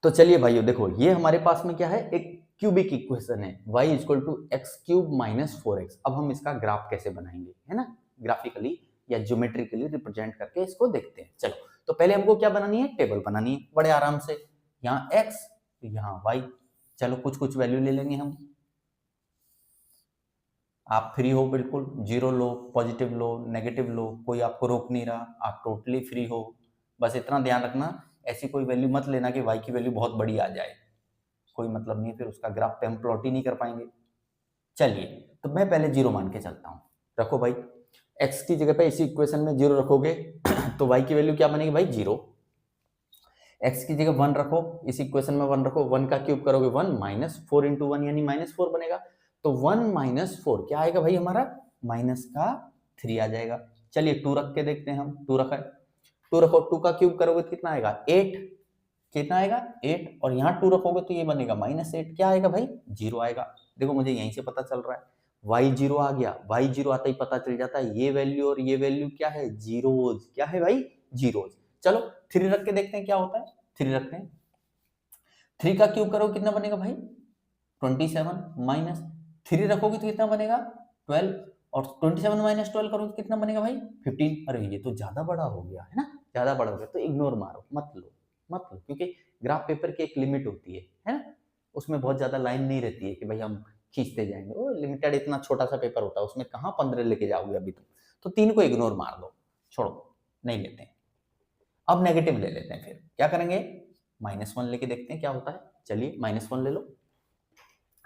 तो चलिए भाइयों देखो, ये हमारे पास में क्या है, एक क्यूबिक इक्वेशन है y equal to X cube minus 4x। अब हम इसका ग्राफ कैसे बनाएंगे, है ना, ग्राफिकली या ज्योमेट्रिकली रिप्रेजेंट करके इसको देखते हैं। चलो, तो पहले हमको क्या बनानी है, टेबल बनानी है बड़े आराम से। यहाँ x, यहाँ y, चलो कुछ कुछ वैल्यू ले लेंगे हम। आप फ्री हो, बिल्कुल जीरो लो, पॉजिटिव लो, नेगेटिव लो, कोई आपको रोक नहीं रहा, आप टोटली फ्री हो। बस इतना ध्यान रखना, ऐसी कोई वैल्यू मत लेना कि y की वैल्यू बहुत बड़ी आ जाए, कोई मतलब नहीं है, फिर उसका ग्राफ पे हम प्लॉट ही नहीं कर पाएंगे। चलिए, तो मैं पहले जीरो मान के चलता हूँ। रखो भाई, x की जगह पे इसी इक्वेशन में जीरो रखोगे तो y की वैल्यू क्या बनेगी भाई, जीरो। x की जगह 1 रखो, इस इक्वेशन में 1 रखो, 1 का क्यूब करोगे 1, माइनस 4 इंटू 1 यानी माइनस 4 बनेगा। तो 1 माइनस 4 क्या आएगा भाई हमारा, माइनस का 3 आ जाएगा। चलिए 2 रख के देखते हैं हम, 2 रखा है, 2 रखो, 2 का क्यूब करोगे तो कितना आएगा, 8। कितना आएगा, 8, और यहाँ 2 रखोगे तो ये बनेगा माइनस 8, क्या आएगा भाई, 0 आएगा। देखो मुझे यहीं से पता चल रहा है, y 0 आ गया, y 0 आता ही पता चल जाता है ये वैल्यू और ये वैल्यू क्या है, जीरोज। क्या है भाई, जीरोज। चलो 3 रख के देखते हैं क्या होता है, 3 रखते हैं, 3 का क्यूब करोगे कितना बनेगा भाई, 27, माइनस 3 रखोगे तो कितना बनेगा, 12, और 27 माइनस 12 करोगे तो कितना बनेगा भाई, 15। अरे ये तो ज्यादा बड़ा हो गया है ना, ज्यादा बड़ा हो गया, तो इग्नोर मारो, मत लो, क्योंकि ग्राफ पेपर की एक लिमिट होती है ना, उसमें बहुत ज्यादा लाइन नहीं रहती है कि भाई हम खींचते जाएंगे, वो लिमिटेड इतना छोटा सा पेपर होता है, उसमें कहाँ 15 लेके जाओगे अभी तुम, तो 3 को इग्नोर मार दो, छोड़ो, नहीं लेते हैं। अब नेगेटिव ले लेते हैं, फिर क्या करेंगे, -1 लेके देखते हैं क्या होता है। चलिए -1 ले लो,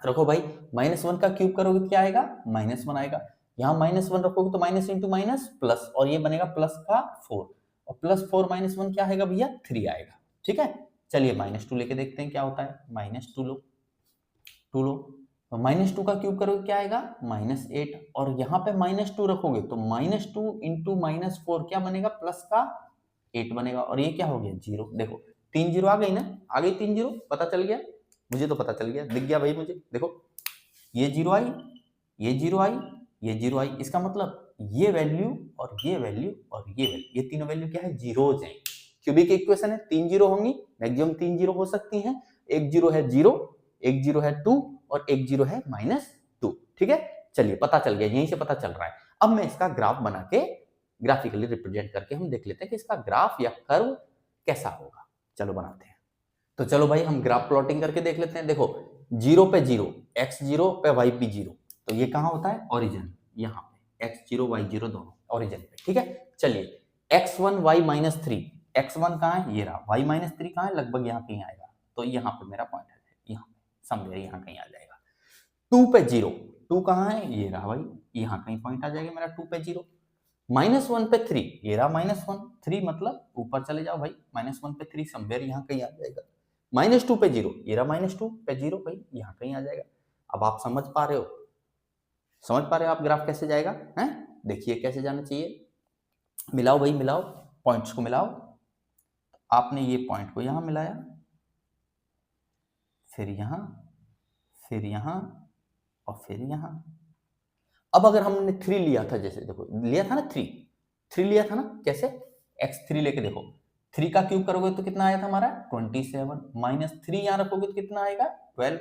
रखो भाई, -1 का क्यूब करोगे क्या आएगा, -1 आएगा। यहाँ -1 रखोगे तो माइनस इंटू माइनस प्लस, और ये बनेगा प्लस का 4, और प्लस 4 -1 क्या आएगा भैया, 3 आएगा। ठीक है, चलिए -2 लेके देखते हैं क्या होता है, -2 लो, 2 लो, तो -2 का क्यूब करोगे क्या आएगा, -8, और यहाँ पे -2 रखोगे तो -2 इंटू -4 क्या बनेगा, प्लस का 8 बनेगा, और ये क्या हो गया, 0। देखो 3 जीरो आ गई ना, आ गई 3 जीरो, पता चल गया, मुझे तो पता चल गया, दिख गया भाई मुझे। देखो ये 0 आई, ये 0 आई, ये 0 आई, इसका मतलब ये वैल्यू और ये वैल्यू और ये वैल्यू, ये तीनों वैल्यू क्या है, जीरोज हैं। क्यूबिक इक्वेशन है, 3 जीरो होंगी, मैक्सिमम 3 जीरो हो सकती हैं। एक जीरो है 0, एक जीरो है 2, और एक जीरो है -2। ठीक है, चलिए पता चल गया, यहीं से पता चल रहा है। अब मैं इसका ग्राफ बना के ग्राफिकली रिप्रेजेंट करके हम देख लेते हैं कि इसका ग्राफ या कर्व कैसा होगा। चलो बनाते हैं। तो चलो भाई हम ग्राफ प्लॉटिंग करके देख लेते हैं। देखो 0 पे 0, x 0 पे y भी 0, तो ये कहाँ होता है, ओरिजिन, यहाँ पे x 0 y 0 दोनों ओरिजिन पे। ठीक है, चलिए x1 y -3, x1 कहाँ है, ये रहा, y -3 कहाँ है, लगभग यहाँ कहीं आएगा, तो यहाँ पे मेरा पॉइंट है, यहाँ समझे, यहाँ कहीं आ जाएगा। 2 पे 0, 2 कहाँ है, ये रहा भाई, यहाँ कहीं पॉइंट आ जाएगा मेरा 2 पे 0। -1 पे 3, ये रहा -1, 3 मतलब ऊपर चले जाओ भाई, -1 पे 3 समवेयर यहाँ कहीं आ जाएगा। -2 पे 0, ये रहा -2 पे 0 भाई, यहाँ कहीं आ जाएगा। अब आप समझ पा रहे हो, आप ग्राफ कैसे जाएगा, हैं, देखिए कैसे जाना चाहिए। मिलाओ भाई, मिलाओ, पॉइंट्स को मिलाओ। आपने ये पॉइंट को यहाँ मिलाया, फिर यहाँ, फिर यहाँ, और फिर यहाँ। अब अगर हमने 3 लिया था, जैसे देखो लिया था ना, 3 लिया था ना, कैसे, x3 लेके देखो, 3 का क्यूब करोगे तो कितना आया था हमारा, 27, -3 यहाँ रखोगे तो कितना आएगा, 12,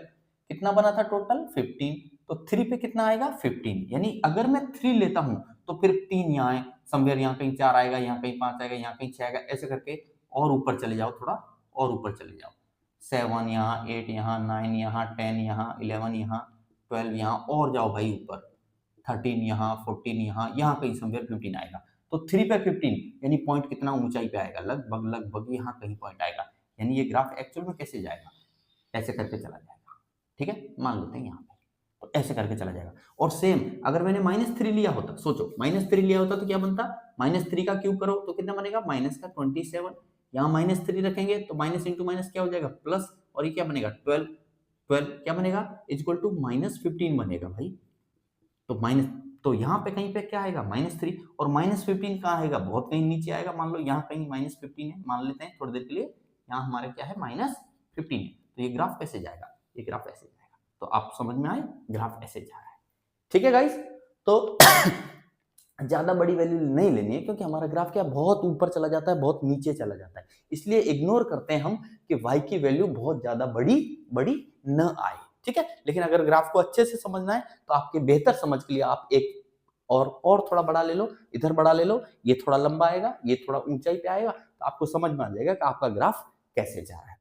कितना बना था टोटल, 15, तो 3 पे कितना आएगा, 15, यानी अगर मैं 3 लेता हूं तो फिर 3 यहाँ है समवेयर, यहाँ कहीं 4 आएगा, यहाँ कहीं 5 आएगा, यहाँ कहीं 6 आएगा, ऐसे करके और ऊपर चले जाओ, थोड़ा और ऊपर चले जाओ, 7 यहाँ, 8 यहाँ, 9 यहाँ, 10 यहाँ, 11 यहाँ, 12 यहाँ, और जाओ भाई ऊपर, 13 यहाँ, 14 यहाँ, यहाँ कहीं समवेयर 15 आएगा। तो 3 पे 15 यानी पॉइंट कितना ऊंचाई पे आएगा, लगभग यहाँ कहीं पॉइंट आएगा। यानी ये ग्राफ एक्चुअल में कैसे जाएगा, ऐसे करके चला जाएगा। ठीक है, मान लेते हैं यहाँ पे, तो ऐसे करके चला जाएगा। और सेम अगर मैंने -3 लिया होता, सोचो -3 लिया होता तो क्या बनता, -3 का क्यूब करो तो कितना बनेगा, -27, यहाँ -3 रखेंगे तो माइनस इंटू माइनस क्या हो जाएगा, प्लस, और ये क्या बनेगा, 12, क्या बनेगा, इक्वल टू -15 बनेगा भाई। तो माइनस, तो यहाँ पे कहीं पे क्या आएगा, -3, और -15 कहाँ आएगा, बहुत कहीं नीचे आएगा, मान लो यहाँ कहीं -15 है, मान लेते हैं थोड़ी देर के लिए, यहाँ हमारे क्या है, -15 है। तो ये ग्राफ कैसे जाएगा, ये ग्राफ ऐसे जाएगा। तो आप समझ में आए, ग्राफ ऐसे जा रहा है। ठीक है गाइस, तो ज़्यादा बड़ी वैल्यू नहीं लेनी है, क्योंकि हमारा ग्राफ क्या बहुत ऊपर चला जाता है, बहुत नीचे चला जाता है। इसलिए इग्नोर करते हैं हम कि y की वैल्यू बहुत ज़्यादा बड़ी न आए, ठीक है? लेकिन अगर ग्राफ को अच्छे से समझना है तो आपके बेहतर समझ के लिए आप एक और थोड़ा बड़ा ले लो, इधर बड़ा ले लो, ये थोड़ा लंबा आएगा, ये थोड़ा ऊंचाई पे आएगा, तो आपको समझ में आ जाएगा कि आपका ग्राफ कैसे जा रहा है।